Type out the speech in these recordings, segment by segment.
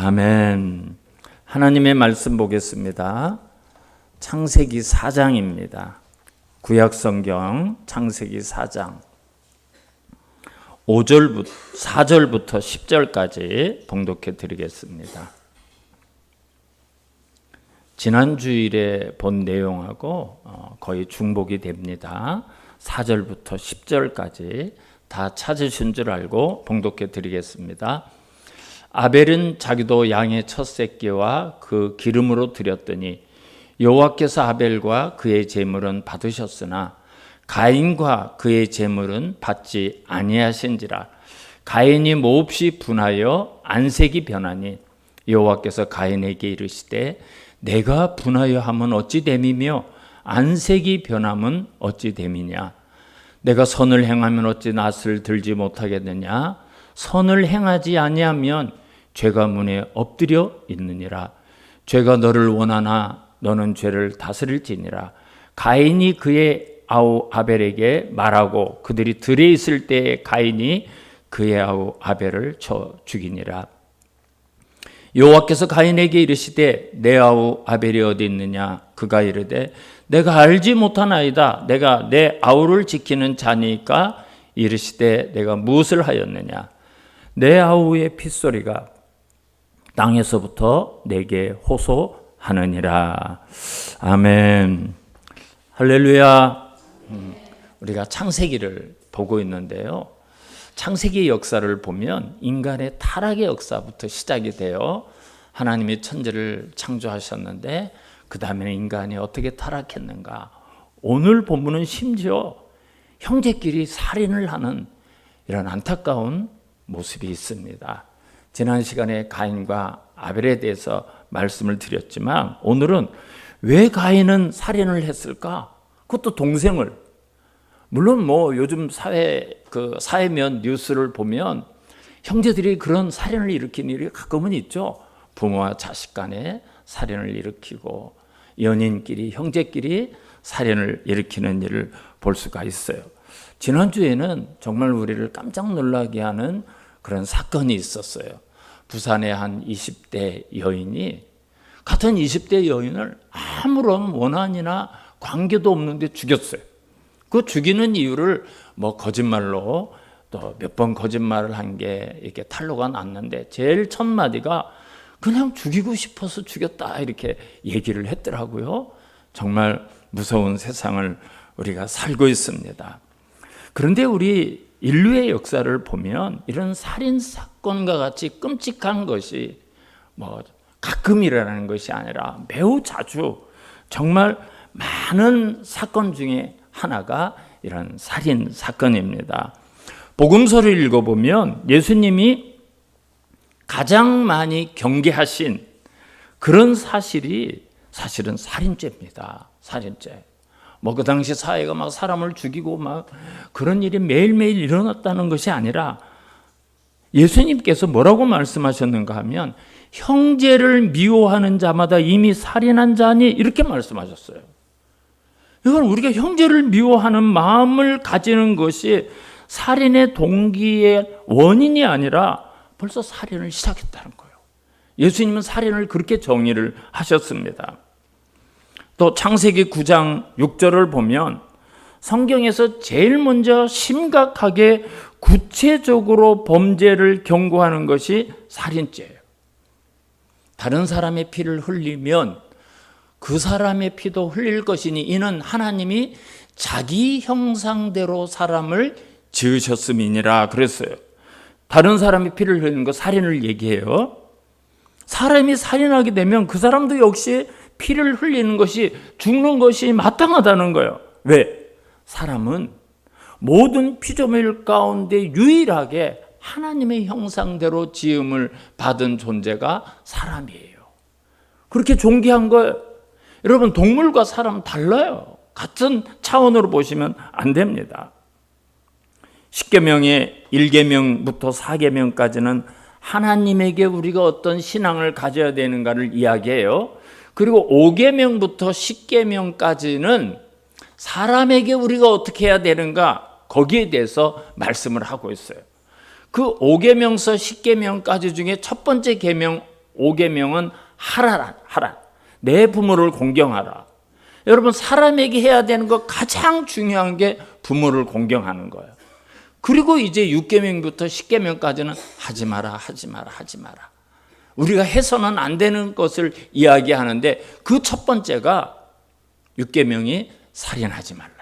아멘. 하나님의 말씀 보겠습니다. 창세기 4장입니다. 구약성경 창세기 4장 4절부터 10절까지 봉독해 드리겠습니다. 지난 주일에 본 내용하고 거의 중복이 됩니다. 4절부터 10절까지 다 찾으신 줄 알고 봉독해 드리겠습니다. 아벨은 자기도 양의 첫 새끼와 그 기름으로 드렸더니 여호와께서 아벨과 그의 제물은 받으셨으나 가인과 그의 제물은 받지 아니하신지라. 가인이 몹시 분하여 안색이 변하니 여호와께서 가인에게 이르시되 내가 분하여 하면 어찌 됨이며 안색이 변함은 어찌 됨이냐. 내가 선을 행하면 어찌 낯을 들지 못하겠느냐. 선을 행하지 아니하면 죄가 문에 엎드려 있느니라. 죄가 너를 원하나 너는 죄를 다스릴지니라. 가인이 그의 아우 아벨에게 말하고 그들이 들에 있을 때에 가인이 그의 아우 아벨을 쳐 죽이니라. 여호와께서 가인에게 이르시되 내 아우 아벨이 어디 있느냐. 그가 이르되 내가 알지 못하나이다. 내가 내 아우를 지키는 자니까. 이르시되 내가 무엇을 하였느냐. 내 아우의 핏소리가 땅에서부터 내게 호소하느니라. 아멘. 할렐루야. 우리가 창세기를 보고 있는데요. 창세기 역사를 보면 인간의 타락의 역사부터 시작이 돼요. 하나님이 천지를 창조하셨는데 그 다음에는 인간이 어떻게 타락했는가. 오늘 본문은 심지어 형제끼리 살인을 하는 이런 안타까운 모습이 있습니다. 지난 시간에 가인과 아벨에 대해서 말씀을 드렸지만 오늘은 왜 가인은 살인을 했을까? 그것도 동생을. 물론 요즘 사회면 뉴스를 보면 형제들이 그런 살인을 일으키는 일이 가끔은 있죠. 부모와 자식 간에 살인을 일으키고 연인끼리 형제끼리 살인을 일으키는 일을 볼 수가 있어요. 지난주에는 정말 우리를 깜짝 놀라게 하는 그런 사건이 있었어요. 부산의 한 20대 여인이 같은 20대 여인을 아무런 원한이나 관계도 없는데 죽였어요. 그 죽이는 이유를 거짓말로 또 몇 번 거짓말을 한 게 이렇게 탄로가 났는데 제일 첫 마디가 그냥 죽이고 싶어서 죽였다 이렇게 얘기를 했더라고요. 정말 무서운 세상을 우리가 살고 있습니다. 그런데 우리 인류의 역사를 보면 이런 살인 사건과 같이 끔찍한 것이 가끔 일어나는 것이 아니라 매우 자주 정말 많은 사건 중에 하나가 이런 살인 사건입니다. 복음서를 읽어보면 예수님이 가장 많이 경계하신 그런 사실이 사실은 살인죄입니다. 살인죄. 그 당시 사회가 사람을 죽이고 그런 일이 매일매일 일어났다는 것이 아니라 예수님께서 뭐라고 말씀하셨는가 하면 형제를 미워하는 자마다 이미 살인한 자니 이렇게 말씀하셨어요. 이건 우리가 형제를 미워하는 마음을 가지는 것이 살인의 동기의 원인이 아니라 벌써 살인을 시작했다는 거예요. 예수님은 살인을 그렇게 정의를 하셨습니다. 또 창세기 9장 6절을 보면 성경에서 제일 먼저 심각하게 구체적으로 범죄를 경고하는 것이 살인죄예요. 다른 사람의 피를 흘리면 그 사람의 피도 흘릴 것이니 이는 하나님이 자기 형상대로 사람을 지으셨음이니라 그랬어요. 다른 사람의 피를 흘리는 거 살인을 얘기해요. 사람이 살인하게 되면 그 사람도 역시 피를 흘리는 것이 죽는 것이 마땅하다는 거예요. 왜? 사람은 모든 피조물 가운데 유일하게 하나님의 형상대로 지음을 받은 존재가 사람이에요. 그렇게 존귀한 거예요. 여러분 동물과 사람 달라요. 같은 차원으로 보시면 안 됩니다. 10계명의 1계명부터 4계명까지는 하나님에게 우리가 어떤 신앙을 가져야 되는가를 이야기해요. 그리고 5계명부터 10계명까지는 사람에게 우리가 어떻게 해야 되는가 거기에 대해서 말씀을 하고 있어요. 그 5계명서 10계명까지 중에 첫 번째 계명 5계명은 하라. 내 부모를 공경하라. 여러분, 사람에게 해야 되는 거 가장 중요한 게 부모를 공경하는 거예요. 그리고 이제 6계명부터 10계명까지는 하지 마라. 우리가 해서는 안 되는 것을 이야기하는데 그 첫 번째가 6계명이 살인하지 말라.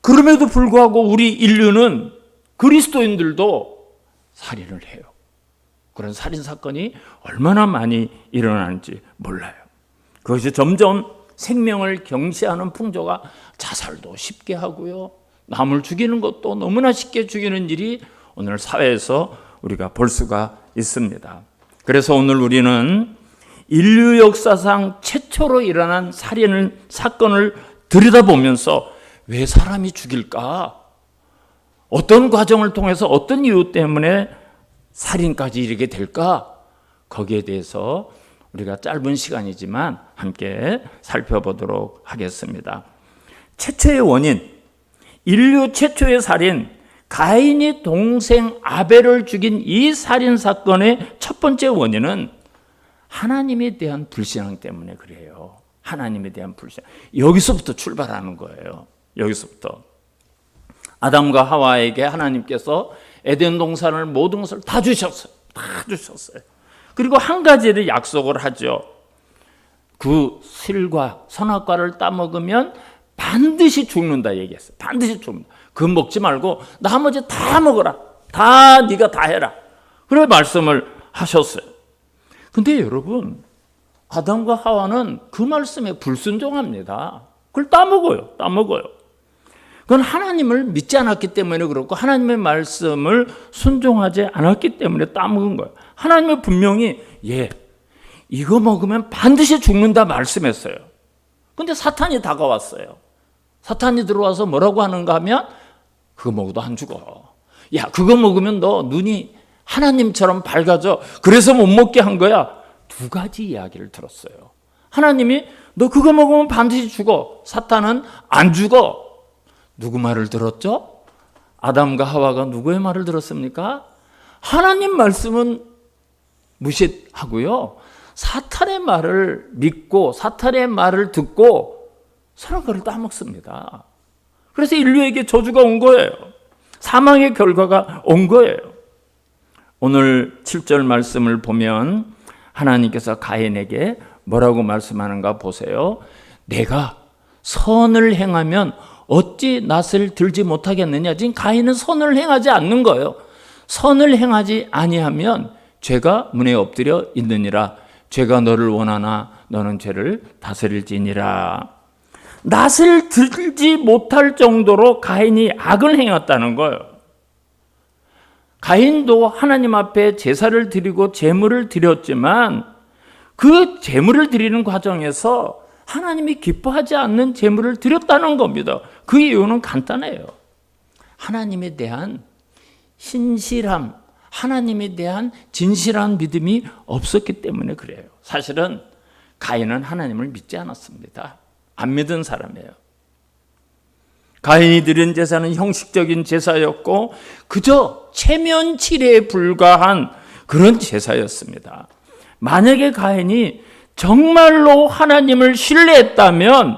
그럼에도 불구하고 우리 인류는 그리스도인들도 살인을 해요. 그런 살인 사건이 얼마나 많이 일어나는지 몰라요. 그것이 점점 생명을 경시하는 풍조가 자살도 쉽게 하고요. 남을 죽이는 것도 너무나 쉽게 죽이는 일이 오늘 사회에서 우리가 볼 수가 있습니다. 그래서 오늘 우리는 인류 역사상 최초로 일어난 살인 사건을 들여다보면서 왜 사람이 죽일까? 어떤 과정을 통해서 어떤 이유 때문에 살인까지 이르게 될까? 거기에 대해서 우리가 짧은 시간이지만 함께 살펴보도록 하겠습니다. 최초의 원인, 인류 최초의 살인, 가인이 동생 아벨을 죽인 이 살인 사건의 첫 번째 원인은 하나님에 대한 불신앙 때문에 그래요. 하나님에 대한 불신앙. 여기서부터 출발하는 거예요. 여기서부터. 아담과 하와에게 하나님께서 에덴 동산을 모든 것을 다 주셨어요. 그리고 한 가지를 약속을 하죠. 그 실과 선악과를 따먹으면 반드시 죽는다 얘기했어요. 반드시 죽는다. 그거 먹지 말고 나머지 다 먹어라. 다 네가 다 해라. 그래 말씀을 하셨어요. 근데 여러분, 아담과 하와는 그 말씀에 불순종합니다. 그걸 따먹어요. 그건 하나님을 믿지 않았기 때문에 그렇고 하나님의 말씀을 순종하지 않았기 때문에 따먹은 거예요. 하나님은 분명히 이거 먹으면 반드시 죽는다 말씀했어요. 근데 사탄이 다가왔어요. 사탄이 들어와서 뭐라고 하는가 하면 그거 먹어도 안 죽어. 야, 그거 먹으면 너 눈이 하나님처럼 밝아져. 그래서 못 먹게 한 거야. 두 가지 이야기를 들었어요. 하나님이 너 그거 먹으면 반드시 죽어. 사탄은 안 죽어. 누구 말을 들었죠? 아담과 하와가 누구의 말을 들었습니까? 하나님 말씀은 무시하고요. 사탄의 말을 믿고 사탄의 말을 듣고 선악과를 따먹습니다. 그래서 인류에게 저주가 온 거예요. 사망의 결과가 온 거예요. 오늘 7절 말씀을 보면 하나님께서 가인에게 뭐라고 말씀하는가 보세요. 내가 선을 행하면 어찌 낯을 들지 못하겠느냐. 지금 가인은 선을 행하지 않는 거예요. 선을 행하지 아니하면 죄가 문에 엎드려 있느니라. 죄가 너를 원하나 너는 죄를 다스릴지니라. 낯을 들지 못할 정도로 가인이 악을 행했다는 거예요. 가인도 하나님 앞에 제사를 드리고 제물을 드렸지만 그 제물을 드리는 과정에서 하나님이 기뻐하지 않는 제물을 드렸다는 겁니다. 그 이유는 간단해요. 하나님에 대한 신실함, 하나님에 대한 진실한 믿음이 없었기 때문에 그래요. 사실은 가인은 하나님을 믿지 않았습니다. 안 믿은 사람이에요. 가인이 드린 제사는 형식적인 제사였고 그저 체면 치레에 불과한 그런 제사였습니다. 만약에 가인이 정말로 하나님을 신뢰했다면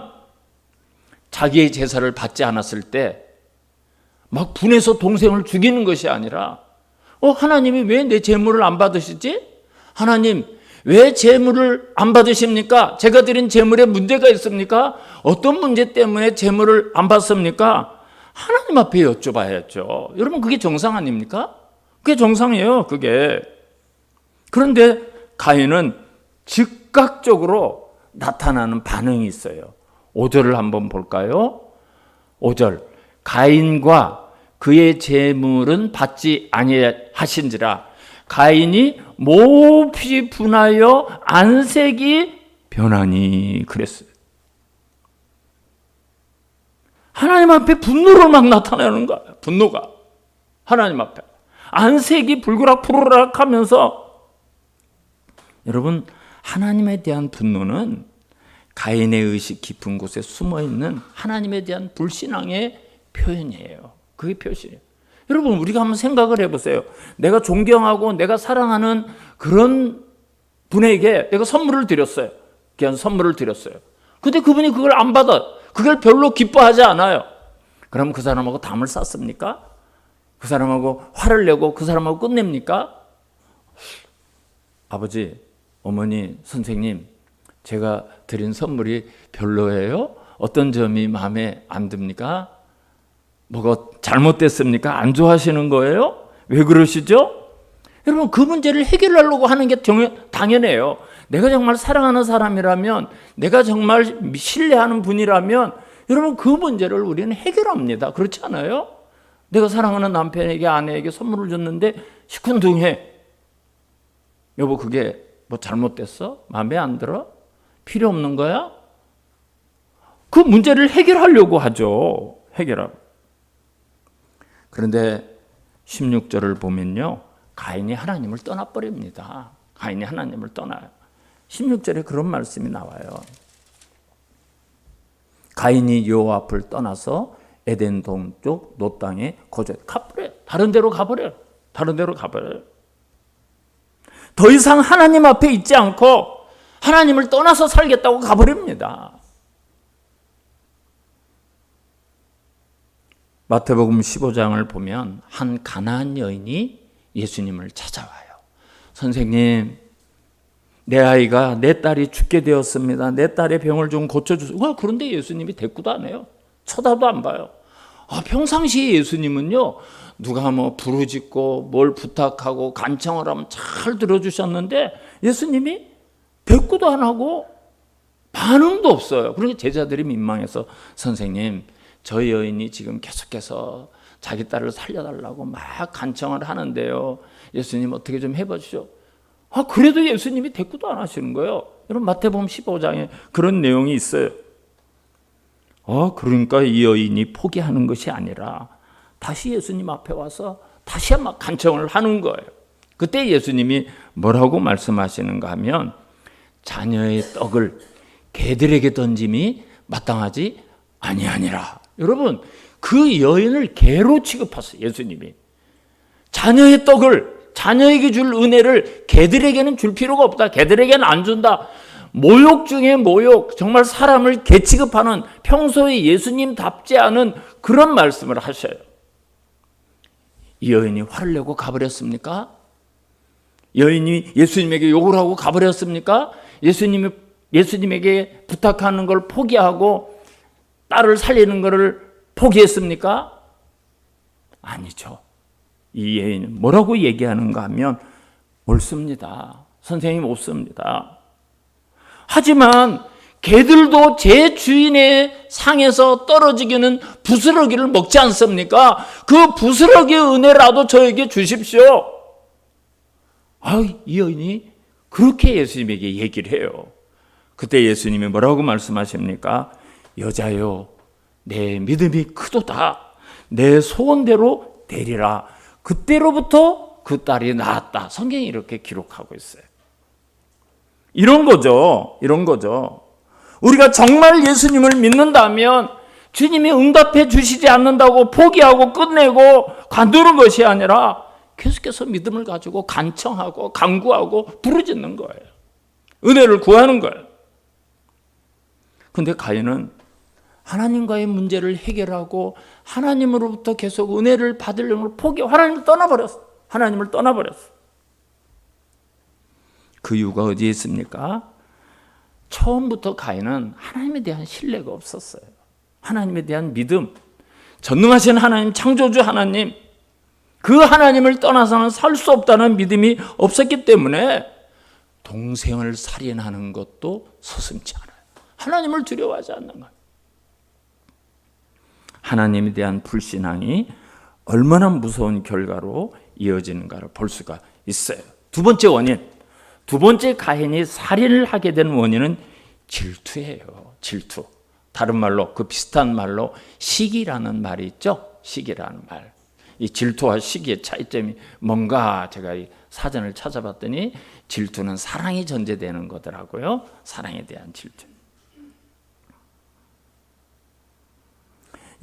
자기의 제사를 받지 않았을 때 막 분해서 동생을 죽이는 것이 아니라 하나님이 왜 내 제물을 안 받으시지? 하나님 왜 제물을 안 받으십니까? 제가 드린 제물에 문제가 있습니까? 어떤 문제 때문에 제물을 안 받습니까? 하나님 앞에 여쭤봐야죠. 여러분 그게 정상 아닙니까? 그게 정상이에요. 그게. 그런데 가인은 즉각적으로 나타나는 반응이 있어요. 5절을 한번 볼까요? 5절 가인과 그의 제물은 받지 아니하신지라 가인이 몹시 분하여 안색이 변하니 그랬어요. 하나님 앞에 분노로 막 나타나는 거예요. 분노가 하나님 앞에 안색이 불그락푸르락 하면서 여러분 하나님에 대한 분노는 가인의 의식 깊은 곳에 숨어있는 하나님에 대한 불신앙의 표현이에요. 그게 표시예요. 여러분, 우리가 한번 생각을 해보세요. 내가 존경하고 내가 사랑하는 그런 분에게 내가 선물을 드렸어요. 귀한 선물을 드렸어요. 근데 그분이 그걸 안 받아. 그걸 별로 기뻐하지 않아요. 그럼 그 사람하고 담을 쌌습니까? 그 사람하고 화를 내고 그 사람하고 끝냅니까? 아버지, 어머니, 선생님, 제가 드린 선물이 별로예요? 어떤 점이 마음에 안 듭니까? 뭐가 잘못됐습니까? 안 좋아하시는 거예요? 왜 그러시죠? 여러분, 그 문제를 해결하려고 하는 게 당연해요. 내가 정말 사랑하는 사람이라면, 내가 정말 신뢰하는 분이라면 여러분, 그 문제를 우리는 해결합니다. 그렇지 않아요? 내가 사랑하는 남편에게, 아내에게 선물을 줬는데 시큰둥해. 여보, 그게 뭐 잘못됐어? 마음에 안 들어? 필요 없는 거야? 그 문제를 해결하려고 하죠. 해결하고. 그런데 16절을 보면요, 가인이 하나님을 떠나버립니다. 가인이 하나님을 떠나요. 16절에 그런 말씀이 나와요. 가인이 여호와 앞을 떠나서 에덴 동쪽 놋 땅에 거주해. 가버려요. 다른 데로 가버려요. 다른 데로 가버려요. 더 이상 하나님 앞에 있지 않고 하나님을 떠나서 살겠다고 가버립니다. 마태복음 15장을 보면 한 가나안 여인이 예수님을 찾아와요. 선생님, 내 아이가, 내 딸이 죽게 되었습니다. 내 딸의 병을 좀 고쳐주세요. 그런데 예수님이 대꾸도 안 해요. 쳐다도 안 봐요. 평상시에 예수님은요, 누가 뭐 부르짖고 뭘 부탁하고 간청을 하면 잘 들어주셨는데 예수님이 대꾸도 안 하고 반응도 없어요. 그러니까 제자들이 민망해서, 선생님, 저희 여인이 지금 계속해서 자기 딸을 살려달라고 막 간청을 하는데요, 예수님 어떻게 좀 해보시죠. 그래도 예수님이 대꾸도 안 하시는 거예요. 여러분, 마태복음 15장에 그런 내용이 있어요. 그러니까 이 여인이 포기하는 것이 아니라 다시 예수님 앞에 와서 다시 막 간청을 하는 거예요. 그때 예수님이 뭐라고 말씀하시는가 하면, 자녀의 떡을 개들에게 던짐이 마땅하지 아니하니라. 여러분, 그 여인을 개로 취급하세요. 예수님이 자녀의 떡을, 자녀에게 줄 은혜를 개들에게는 줄 필요가 없다. 개들에게는 안 준다. 모욕 중에 모욕, 정말 사람을 개 취급하는, 평소에 예수님답지 않은 그런 말씀을 하셔요. 이 여인이 화를 내고 가버렸습니까? 여인이 예수님에게 욕을 하고 가버렸습니까? 예수님에게 부탁하는 걸 포기하고 딸을 살리는 것을 포기했습니까? 아니죠. 이 여인은 뭐라고 얘기하는가 하면, 옳습니다. 선생님, 옳습니다. 하지만 개들도 제 주인의 상에서 떨어지기는 부스러기를 먹지 않습니까? 그 부스러기의 은혜라도 저에게 주십시오. 이 여인이 그렇게 예수님에게 얘기를 해요. 그때 예수님이 뭐라고 말씀하십니까? 여자여, 내 믿음이 크도다. 내 소원대로 되리라. 그때로부터 그 딸이 낳았다. 성경이 이렇게 기록하고 있어요. 이런 거죠. 우리가 정말 예수님을 믿는다면 주님이 응답해 주시지 않는다고 포기하고 끝내고 관두는 것이 아니라 계속해서 믿음을 가지고 간청하고 간구하고 부르짖는 거예요. 은혜를 구하는 거예요. 그런데 가인은 하나님과의 문제를 해결하고 하나님으로부터 계속 은혜를 받으려는 걸 포기하고 하나님을 떠나버렸어. 그 이유가 어디에 있습니까? 처음부터 가인은 하나님에 대한 신뢰가 없었어요. 하나님에 대한 믿음, 전능하신 하나님, 창조주 하나님, 그 하나님을 떠나서는 살 수 없다는 믿음이 없었기 때문에 동생을 살인하는 것도 서슴지 않아요. 하나님을 두려워하지 않는 거예요. 하나님에 대한 불신앙이 얼마나 무서운 결과로 이어지는가를 볼 수가 있어요. 두 번째 가인이 살인을 하게 된 원인은 질투예요. 질투. 다른 말로, 그 비슷한 말로 시기라는 말이 있죠. 시기라는 말. 이 질투와 시기의 차이점이 뭔가 제가 이 사전을 찾아봤더니 질투는 사랑이 전제되는 거더라고요. 사랑에 대한 질투.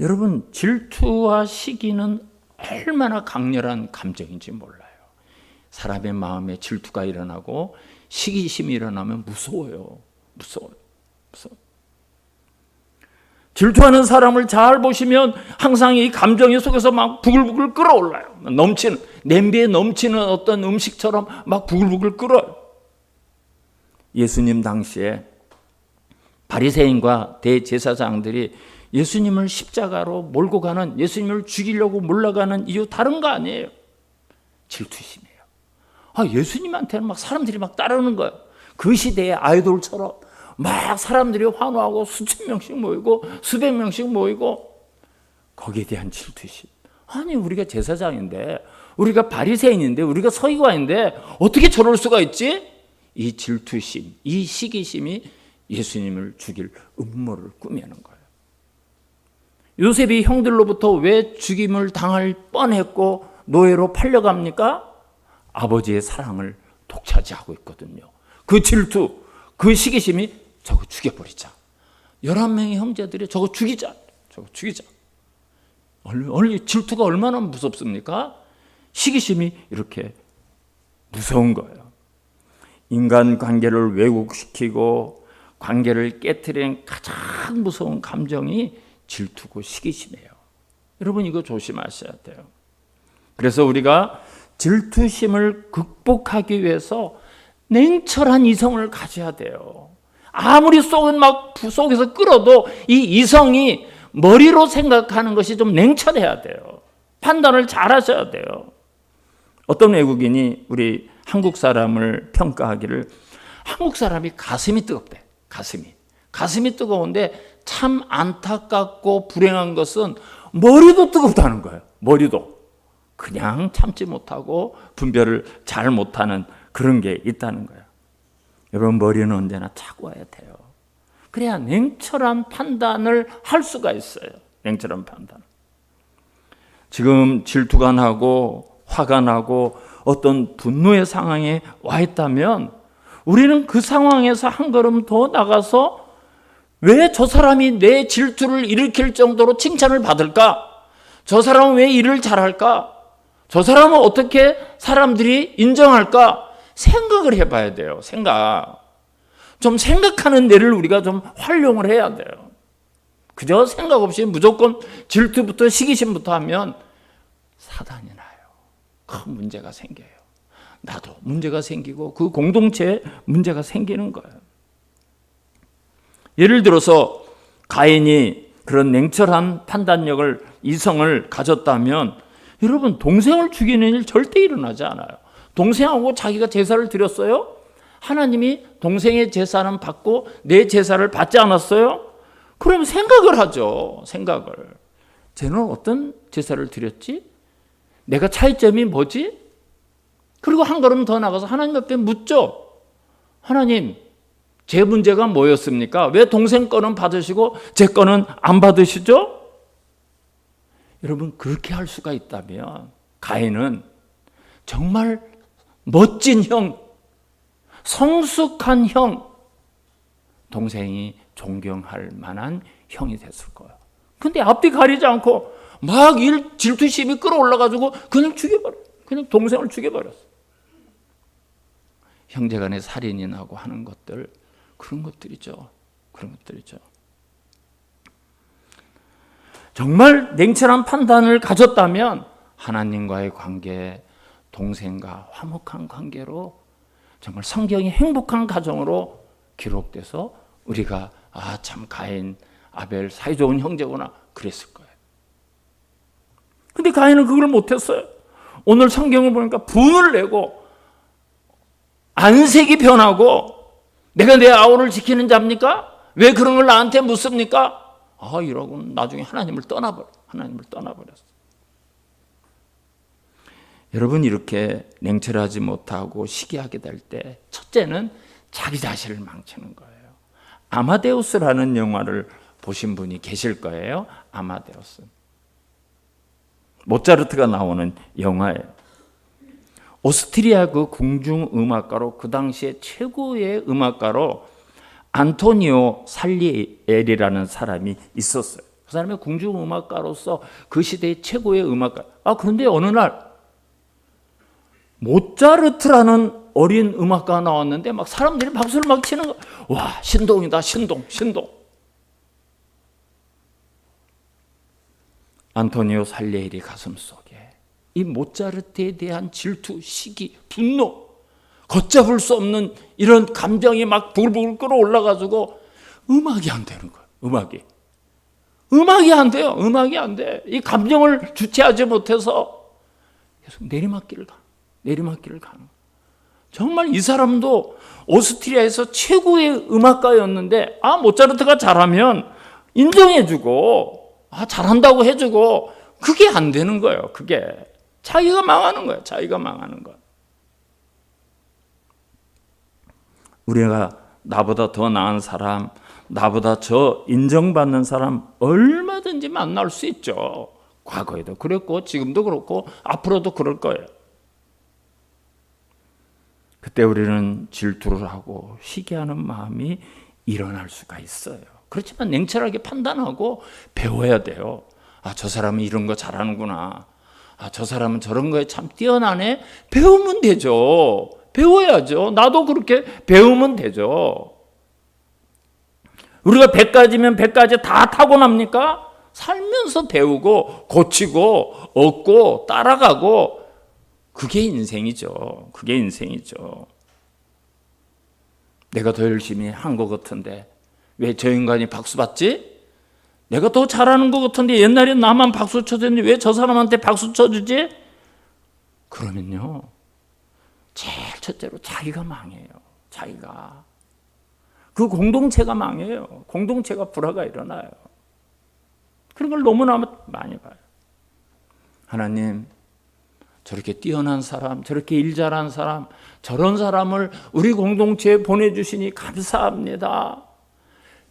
여러분, 질투와 시기는 얼마나 강렬한 감정인지 몰라요. 사람의 마음에 질투가 일어나고 시기심이 일어나면 무서워요. 무서워요. 질투하는 사람을 잘 보시면 항상 이 감정이 속에서 막 부글부글 끓어올라요. 넘치는, 냄비에 넘치는 어떤 음식처럼 막 부글부글 끓어요. 예수님 당시에 바리새인과 대제사장들이 예수님을 십자가로 몰고 가는, 예수님을 죽이려고 몰려가는 이유 다른 거 아니에요. 질투심이에요. 예수님한테는 막 사람들이 막 따르는 거예요. 그 시대의 아이돌처럼 막 사람들이 환호하고 수천 명씩 모이고 수백 명씩 모이고, 거기에 대한 질투심. 아니, 우리가 제사장인데, 우리가 바리새인인데, 우리가 서기관인데 어떻게 저럴 수가 있지? 이 질투심, 이 시기심이 예수님을 죽일 음모를 꾸미는 거예요. 요셉이 형들로부터 왜 죽임을 당할 뻔했고 노예로 팔려갑니까? 아버지의 사랑을 독차지하고 있거든요. 그 질투, 그 시기심이 저거 죽여버리자. 11명의 형제들이 저거 죽이자. 질투가 얼마나 무섭습니까? 시기심이 이렇게 무서운 거예요. 인간관계를 왜곡시키고 관계를 깨트리는 가장 무서운 감정이 질투고 시기심이에요. 여러분, 이거 조심하셔야 돼요. 그래서 우리가 질투심을 극복하기 위해서 냉철한 이성을 가져야 돼요. 아무리 속은 막 속에서 끓어도 이 이성이 머리로 생각하는 것이 좀 냉철해야 돼요. 판단을 잘 하셔야 돼요. 어떤 외국인이 우리 한국 사람을 평가하기를, 한국 사람이 가슴이 뜨겁대. 가슴이 뜨거운데 참 안타깝고 불행한 것은 머리도 뜨겁다는 거예요. 머리도 그냥 참지 못하고 분별을 잘 못하는 그런 게 있다는 거예요. 여러분, 머리는 언제나 차고와야 돼요. 그래야 냉철한 판단을 할 수가 있어요. 냉철한 판단. 지금 질투가 나고 화가 나고 어떤 분노의 상황에 와 있다면 우리는 그 상황에서 한 걸음 더 나가서 왜 저 사람이 내 질투를 일으킬 정도로 칭찬을 받을까? 저 사람은 왜 일을 잘할까? 저 사람은 어떻게 사람들이 인정할까? 생각을 해봐야 돼요. 좀 생각하는 뇌를 우리가 좀 활용을 해야 돼요. 그저 생각 없이 무조건 질투부터 시기심부터 하면 사단이 나요. 큰 문제가 생겨요. 나도 문제가 생기고 그 공동체에 문제가 생기는 거예요. 예를 들어서 가인이 그런 냉철한 판단력을, 이성을 가졌다면 여러분, 동생을 죽이는 일 절대 일어나지 않아요. 동생하고 자기가 제사를 드렸어요? 하나님이 동생의 제사는 받고 내 제사를 받지 않았어요? 그럼 생각을 하죠. 쟤는 어떤 제사를 드렸지? 내가 차이점이 뭐지? 그리고 한 걸음 더 나가서 하나님 앞에 묻죠. 하나님, 제 문제가 뭐였습니까? 왜 동생 거는 받으시고 제 거는 안 받으시죠? 여러분, 그렇게 할 수가 있다면 가인은 정말 멋진 형, 성숙한 형, 동생이 존경할 만한 형이 됐을 거예요. 근데 앞뒤 가리지 않고 막 질투심이 끌어올라가지고 그냥 동생을 죽여버렸어. 형제간에 살인이 나고 하는 것들, 그런 것들이죠. 정말 냉철한 판단을 가졌다면 하나님과의 관계, 동생과 화목한 관계로 정말 성경이 행복한 가정으로 기록돼서 우리가 참 가인, 아벨 사이좋은 형제구나 그랬을 거예요. 근데 가인은 그걸 못했어요. 오늘 성경을 보니까 분을 내고 안색이 변하고, 내가 내 아우를 지키는 자입니까? 왜 그런 걸 나한테 묻습니까? 이러고 나중에 하나님을 떠나버렸어. 여러분, 이렇게 냉철하지 못하고 시기하게 될 때 첫째는 자기 자신을 망치는 거예요. 아마데우스라는 영화를 보신 분이 계실 거예요. 아마데우스. 모차르트가 나오는 영화예요. 오스트리아 그 궁중음악가로, 그 당시에 최고의 음악가로 안토니오 살리에리라는 사람이 있었어요. 그 사람이 궁중음악가로서 그 시대의 최고의 음악가. 그런데 어느 날 모차르트라는 어린 음악가가 나왔는데 막 사람들이 박수를 막 치는 거. 와, 신동이다, 신동. 안토니오 살리에리 가슴속에 이 모차르트에 대한 질투, 시기, 분노, 걷잡을 수 없는 이런 감정이 막 불불 끌어올라가지고 음악이 안 되는 거예요. 음악이 안 돼요. 음악이 안 돼. 이 감정을 주체하지 못해서 계속 내리막길을 가는 거예요. 정말 이 사람도 오스트리아에서 최고의 음악가였는데 모차르트가 잘하면 인정해주고 잘한다고 해주고 그게 안 되는 거예요. 그게 자기가 망하는 거예요. 우리가 나보다 더 나은 사람, 나보다 저 인정받는 사람 얼마든지 만날 수 있죠. 과거에도 그랬고 지금도 그렇고 앞으로도 그럴 거예요. 그때 우리는 질투를 하고 시기하는 마음이 일어날 수가 있어요. 그렇지만 냉철하게 판단하고 배워야 돼요. 저 사람은 이런 거 잘하는구나. 저 사람은 저런 거에 참 뛰어나네. 배우면 되죠. 배워야죠. 나도 그렇게 배우면 되죠. 우리가 100가지면 100가지 다 타고납니까? 살면서 배우고 고치고 얻고 따라가고 그게 인생이죠. 내가 더 열심히 한 것 같은데 왜 저 인간이 박수 받지? 내가 더 잘하는 것 같은데 옛날에 나만 박수 쳐줬는데 왜 저 사람한테 박수 쳐주지? 그러면요, 제일 첫째로 자기가 망해요. 그 공동체가 망해요. 공동체가 불화가 일어나요. 그런 걸 너무나 많이 봐요. 하나님, 저렇게 뛰어난 사람, 저렇게 일 잘하는 사람, 저런 사람을 우리 공동체에 보내주시니 감사합니다.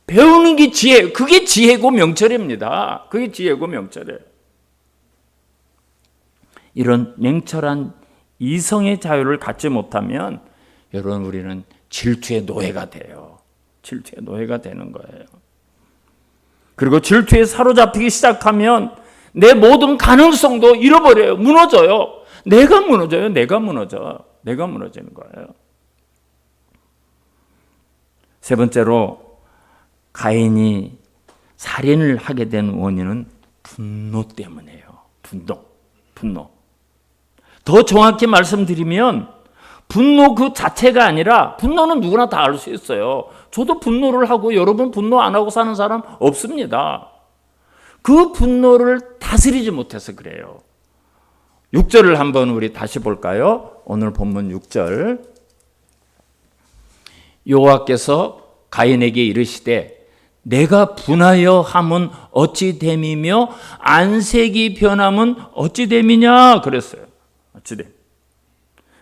배우는 게 지혜, 그게 지혜고 명철입니다. 이런 냉철한 이성의 자유를 갖지 못하면 여러분 우리는 질투의 노예가 돼요. 질투의 되는 거예요. 그리고 질투에 사로잡히기 시작하면 내 모든 가능성도 잃어버려요. 무너져요. 내가 무너지는 거예요. 세 번째로 가인이 살인을 하게 된 원인은 분노 때문이에요. 분노. 더 정확히 말씀드리면 분노 그 자체가 아니라, 분노는 누구나 다 알 수 있어요. 저도 분노를 하고 여러분 분노 안 하고 사는 사람 없습니다. 그 분노를 다스리지 못해서 그래요. 6절을 한번 우리 다시 볼까요? 오늘 본문 6절. 여호와께서 가인에게 이르시되 내가 분하여 함은 어찌 됨이며 안색이 변함은 어찌 됨이냐 그랬어요.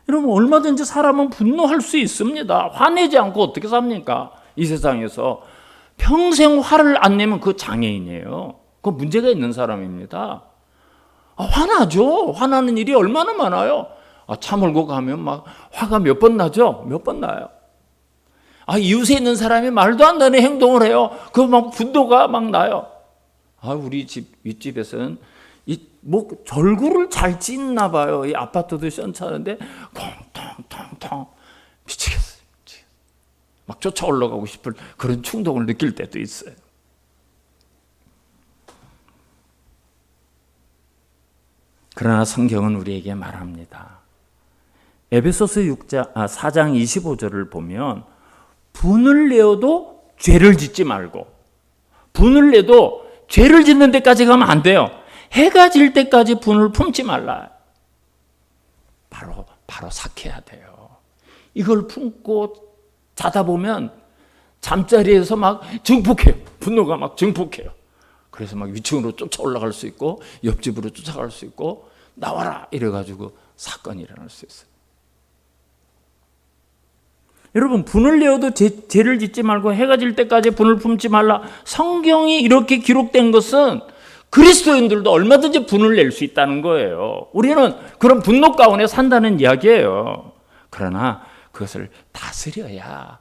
여러분, 얼마든지 사람은 분노할 수 있습니다. 화내지 않고 어떻게 삽니까? 이 세상에서 평생 화를 안 내면 그 장애인이에요. 그 문제가 있는 사람입니다. 화나죠. 화나는 일이 얼마나 많아요. 차 몰고 가면 막 화가 몇 번 나죠. 나요. 이웃에 있는 사람이 말도 안 되는 행동을 해요. 그 막 분노가 막 나요. 우리 집 윗집에서는 절구를 잘 찢나 봐요. 이 아파트도 시원찮은데 콩통통통 미치겠어요. 막 쫓아 올라가고 싶은 그런 충동을 느낄 때도 있어요. 그러나 성경은 우리에게 말합니다. 에베소서 4장 25절을 보면 분을 내어도 죄를 짓지 말고, 분을 내도 죄를 짓는 데까지 가면 안 돼요. 해가 질 때까지 분을 품지 말라. 바로 삭해야 돼요. 이걸 품고 자다 보면 잠자리에서 막 증폭해요. 분노가 막 증폭해요. 그래서 막 위층으로 쫓아 올라갈 수 있고 옆집으로 쫓아갈 수 있고 나와라 이래가지고 사건이 일어날 수 있어요. 여러분, 분을 내어도 죄를 짓지 말고 해가 질 때까지 분을 품지 말라. 성경이 이렇게 기록된 것은 그리스도인들도 얼마든지 분을 낼 수 있다는 거예요. 우리는 그런 분노 가운데 산다는 이야기예요. 그러나 그것을 다스려야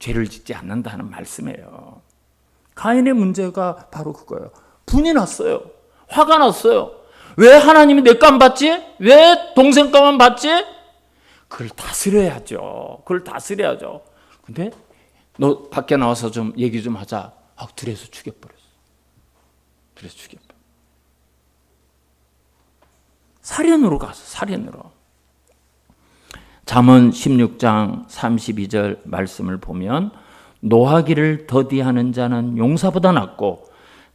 죄를 짓지 않는다는 말씀이에요. 가인의 문제가 바로 그거예요. 분이 났어요. 화가 났어요. 왜 하나님이 내 거 안 받지? 왜 동생 거만 받지? 그걸 다스려야죠. 그걸 다스려야죠. 근데 너 밖에 나와서 좀 얘기 좀 하자. 들에서 죽여버렸어. 들에서 죽여버렸어. 살인으로 가서 살인으로. 잠언 16장 32절 말씀을 보면 노하기를 더디하는 자는 용사보다 낫고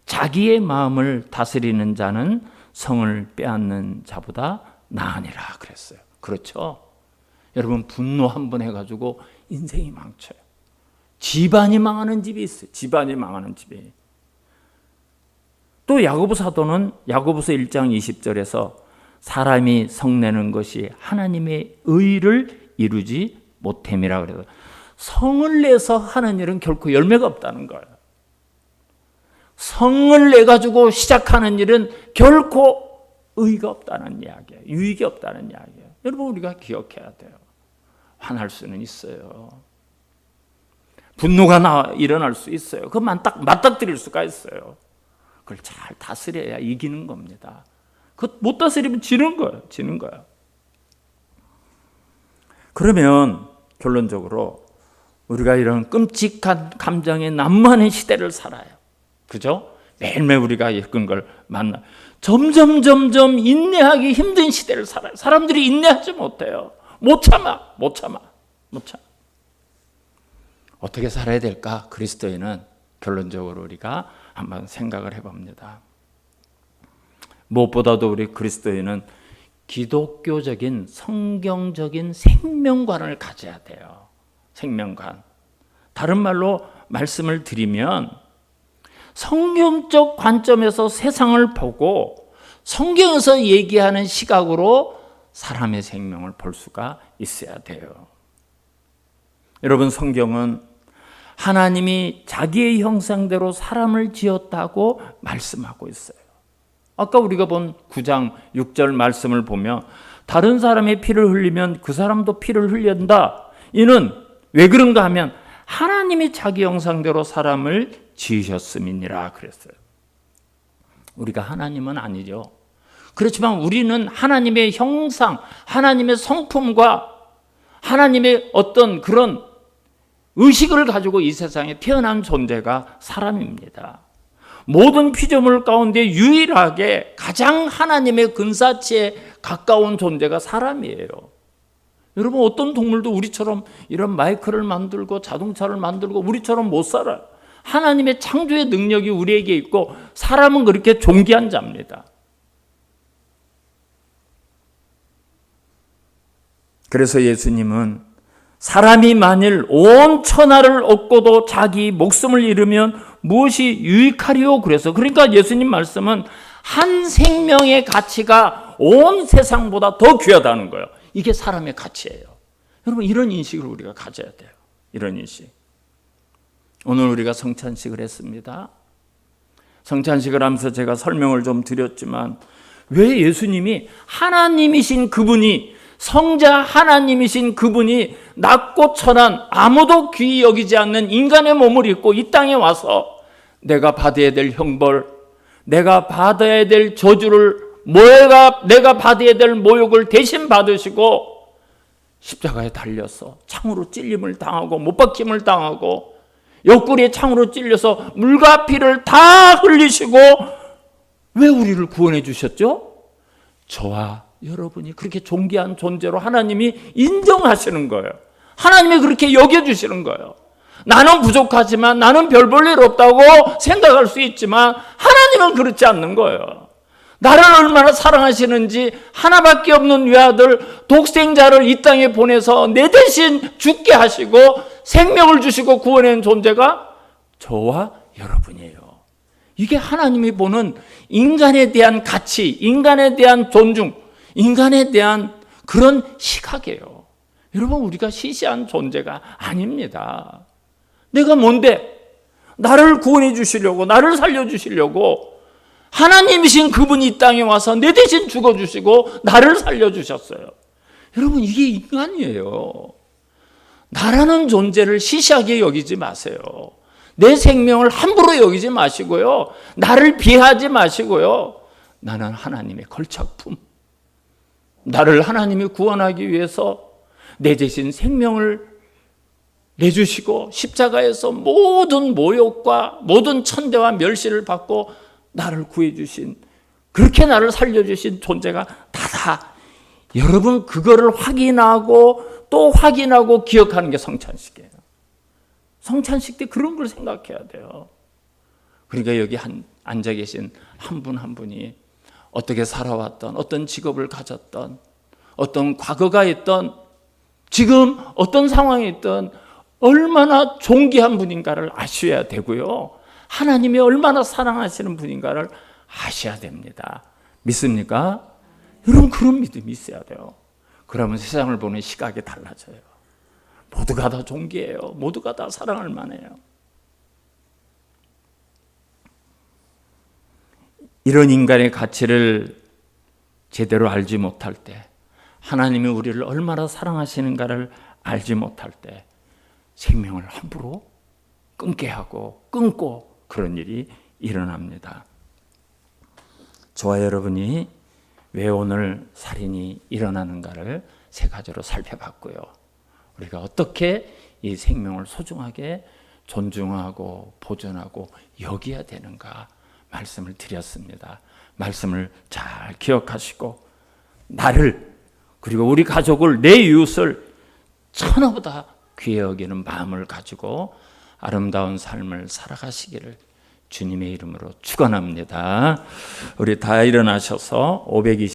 자기의 마음을 다스리는 자는 성을 빼앗는 자보다 나으니라 그랬어요. 그렇죠? 여러분 분노 한 번 해가지고 인생이 망쳐요. 집안이 망하는 집이 있어요. 집안이 망하는 집이. 또 야고보 사도는 야고보서 1장 20절에서 사람이 성내는 것이 하나님의 의를 이루지 못함이라 그래서 성을 내서 하는 일은 결코 열매가 없다는 거예요. 성을 내 가지고 시작하는 일은 결코 의가 없다는 이야기예요. 유익이 없다는 이야기예요. 여러분 우리가 기억해야 돼요. 화날 수는 있어요. 분노가 일어날 수 있어요. 그거 맞닥뜨릴 수가 있어요. 그걸 잘 다스려야 이기는 겁니다. 그거 못 다스리면 지는 거예요. 지는 거예요. 그러면 결론적으로 우리가 이런 끔찍한 감정에 난무하는 시대를 살아요. 그죠? 매일매일 우리가 이런 걸 만나. 점점 인내하기 힘든 시대를 살아요. 사람들이 인내하지 못해요. 못 참아. 어떻게 살아야 될까? 그리스도인은 결론적으로 우리가 한번 생각을 해봅니다. 무엇보다도 우리 그리스도인은 기독교적인 성경적인 생명관을 가져야 돼요. 생명관. 다른 말로 말씀을 드리면 성경적 관점에서 세상을 보고 성경에서 얘기하는 시각으로 사람의 생명을 볼 수가 있어야 돼요. 여러분 성경은 하나님이 자기의 형상대로 사람을 지었다고 말씀하고 있어요. 아까 우리가 본 9장 6절 말씀을 보면 다른 사람의 피를 흘리면 그 사람도 피를 흘린다. 이는 왜 그런가 하면 하나님이 자기 형상대로 사람을 지으셨음이니라 그랬어요. 우리가 하나님은 아니죠. 그렇지만 우리는 하나님의 형상, 하나님의 성품과 하나님의 어떤 그런 의식을 가지고 이 세상에 태어난 존재가 사람입니다. 모든 피조물 가운데 유일하게 가장 하나님의 근사치에 가까운 존재가 사람이에요. 여러분 어떤 동물도 우리처럼 이런 마이크를 만들고 자동차를 만들고 우리처럼 못 살아요. 하나님의 창조의 능력이 우리에게 있고 사람은 그렇게 존귀한 자입니다. 그래서 예수님은 사람이 만일 온 천하를 얻고도 자기 목숨을 잃으면 무엇이 유익하리요? 그러니까 예수님 말씀은 한 생명의 가치가 온 세상보다 더 귀하다는 거예요. 이게 사람의 가치예요. 여러분 이런 인식을 우리가 가져야 돼요. 이런 인식. 오늘 우리가 성찬식을 했습니다. 성찬식을 하면서 제가 설명을 좀 드렸지만 왜 예수님이 하나님이신 그분이 성자 하나님이신 그분이 낮고 천한 아무도 귀히 여기지 않는 인간의 몸을 입고 이 땅에 와서 내가 받아야 될 형벌, 내가 받아야 될 저주를 내가 받아야 될 모욕을 대신 받으시고 십자가에 달려서 창으로 찔림을 당하고 못 박힘을 당하고 옆구리에 창으로 찔려서 물과 피를 다 흘리시고 왜 우리를 구원해 주셨죠? 저와 여러분이 그렇게 존귀한 존재로 하나님이 인정하시는 거예요. 하나님이 그렇게 여겨주시는 거예요. 나는 부족하지만 나는 별 볼 일 없다고 생각할 수 있지만 하나님은 그렇지 않는 거예요. 나를 얼마나 사랑하시는지 하나밖에 없는 외아들 독생자를 이 땅에 보내서 내 대신 죽게 하시고 생명을 주시고 구원한 존재가 저와 여러분이에요. 이게 하나님이 보는 인간에 대한 가치, 인간에 대한 존중, 인간에 대한 그런 시각이에요. 여러분 우리가 시시한 존재가 아닙니다. 내가 뭔데? 나를 구원해 주시려고, 나를 살려 주시려고 하나님이신 그분이 이 땅에 와서 내 대신 죽어주시고 나를 살려주셨어요. 여러분 이게 인간이에요. 나라는 존재를 시시하게 여기지 마세요. 내 생명을 함부로 여기지 마시고요. 나를 비하하지 마시고요. 나는 하나님의 걸작품. 나를 하나님이 구원하기 위해서 내 대신 생명을 내주시고 십자가에서 모든 모욕과 모든 천대와 멸시를 받고 나를 구해주신, 그렇게 나를 살려주신 존재가 나다. 여러분, 그거를 확인하고 또 확인하고 기억하는 게 성찬식이에요. 성찬식 때 그런 걸 생각해야 돼요. 그러니까 여기 앉아 계신 한 분 한 분이 어떻게 살아왔던, 어떤 직업을 가졌던, 어떤 과거가 있던, 지금 어떤 상황에 있던 얼마나 존귀한 분인가를 아셔야 되고요. 하나님이 얼마나 사랑하시는 분인가를 아셔야 됩니다. 믿습니까? 여러분, 그런 믿음이 있어야 돼요. 그러면 세상을 보는 시각이 달라져요. 모두가 다 존귀해요. 모두가 다 사랑할 만해요. 이런 인간의 가치를 제대로 알지 못할 때, 하나님이 우리를 얼마나 사랑하시는가를 알지 못할 때 생명을 함부로 끊게 하고 끊고 그런 일이 일어납니다. 저와 여러분이 왜 오늘 살인이 일어나는가를 세 가지로 살펴봤고요. 우리가 어떻게 이 생명을 소중하게 존중하고 보존하고 여겨야 되는가 말씀을 드렸습니다. 말씀을 잘 기억하시고 나를, 그리고 우리 가족을, 내 이웃을 천하보다 귀히 여기는 마음을 가지고 아름다운 삶을 살아가시기를 주님의 이름으로 축원합니다. 우리 다 일어나셔서 520